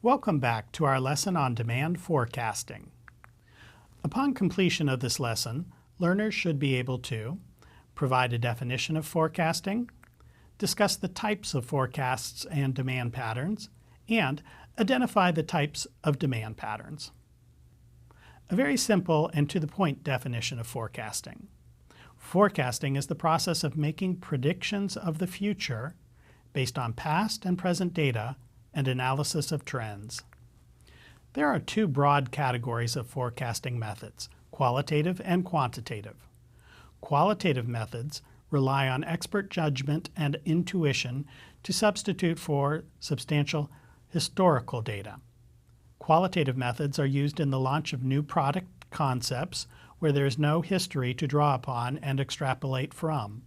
Welcome back to our lesson on demand forecasting. Upon completion of this lesson, learners should be able to provide a definition of forecasting, discuss the types of forecasts and demand patterns, and identify the types of demand patterns. A very simple and to-the-point definition of forecasting. Forecasting is the process of making predictions of the future based on past and present data and analysis of trends. There are two broad categories of forecasting methods, qualitative and quantitative. Qualitative methods rely on expert judgment and intuition to substitute for substantial historical data. Qualitative methods are used in the launch of new product concepts where there is no history to draw upon and extrapolate from.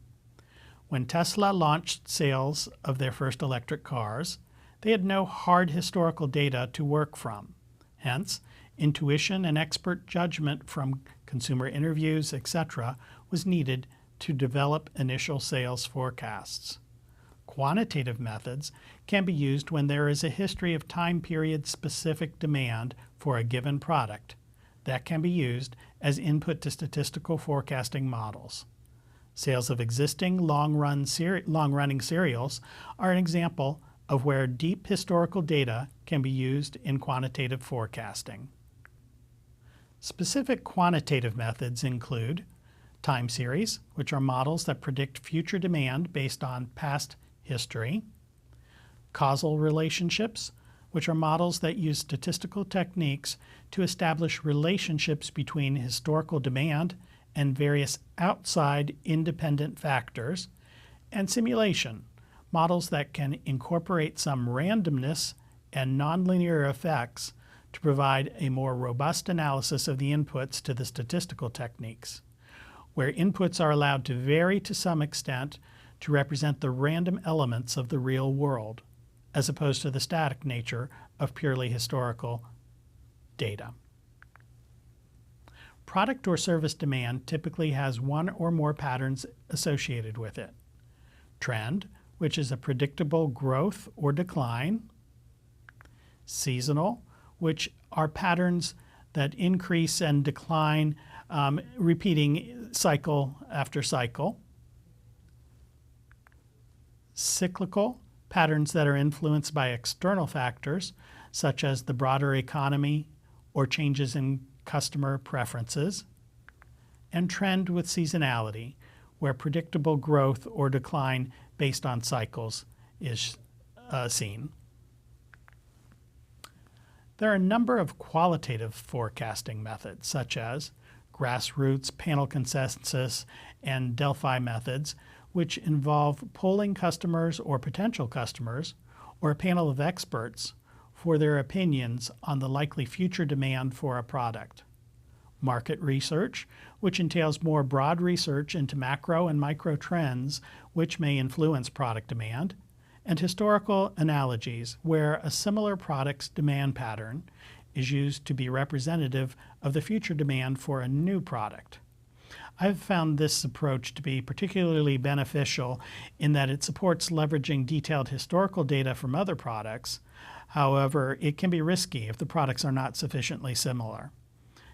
When Tesla launched sales of their first electric cars, they had no hard historical data to work from. Hence, intuition and expert judgment from consumer interviews, etc., was needed to develop initial sales forecasts. Quantitative methods can be used when there is a history of time period specific demand for a given product that can be used as input to statistical forecasting models. Sales of existing long-running serials are an example of where deep historical data can be used in quantitative forecasting. Specific quantitative methods include time series, which are models that predict future demand based on past history, causal relationships, which are models that use statistical techniques to establish relationships between historical demand and various outside independent factors, and simulation, models that can incorporate some randomness and nonlinear effects to provide a more robust analysis of the inputs to the statistical techniques, where inputs are allowed to vary to some extent to represent the random elements of the real world, as opposed to the static nature of purely historical data. Product or service demand typically has one or more patterns associated with it. Trend, which is a predictable growth or decline. Seasonal, which are patterns that increase and decline, repeating cycle after cycle. Cyclical, patterns that are influenced by external factors, such as the broader economy or changes in customer preferences. And trend with seasonality, where predictable growth or decline based on cycles is seen. There are a number of qualitative forecasting methods, such as grassroots, panel consensus, and Delphi methods, which involve polling customers or potential customers or a panel of experts for their opinions on the likely future demand for a product. Market research, which entails more broad research into macro and micro trends which may influence product demand, and historical analogies, where a similar product's demand pattern is used to be representative of the future demand for a new product. I've found this approach to be particularly beneficial in that it supports leveraging detailed historical data from other products. However, it can be risky if the products are not sufficiently similar.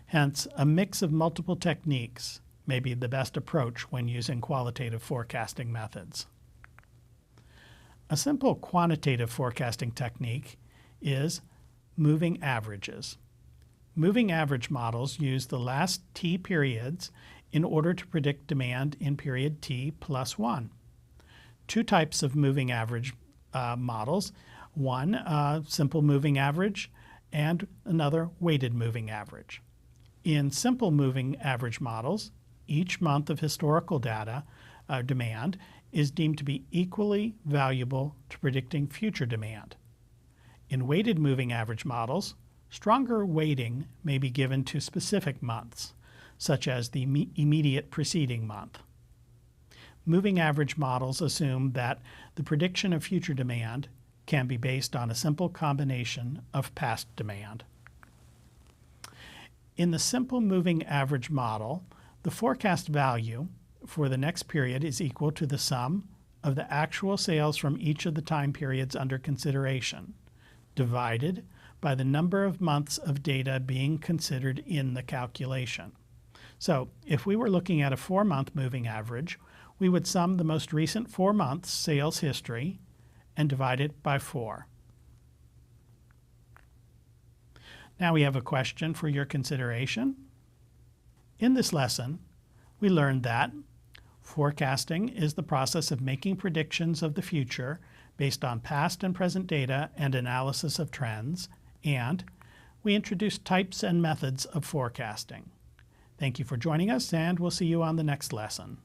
Hence, a mix of multiple techniques may be the best approach when using qualitative forecasting methods. A simple quantitative forecasting technique is moving averages. Moving average models use the last t periods in order to predict demand in period t plus 1. Two types of moving average models. One, simple moving average, and another, weighted moving average. In simple moving average models, each month of historical data demand is deemed to be equally valuable to predicting future demand. In weighted moving average models, stronger weighting may be given to specific months, such as the immediate preceding month. Moving average models assume that the prediction of future demand can be based on a simple combination of past demand. In the simple moving average model, the forecast value for the next period is equal to the sum of the actual sales from each of the time periods under consideration, divided by the number of months of data being considered in the calculation. So if we were looking at a 4-month moving average, we would sum the most recent 4 months sales history and divide it by 4. Now we have a question for your consideration. In this lesson, we learned that forecasting is the process of making predictions of the future based on past and present data and analysis of trends, and we introduced types and methods of forecasting. Thank you for joining us, and we'll see you on the next lesson.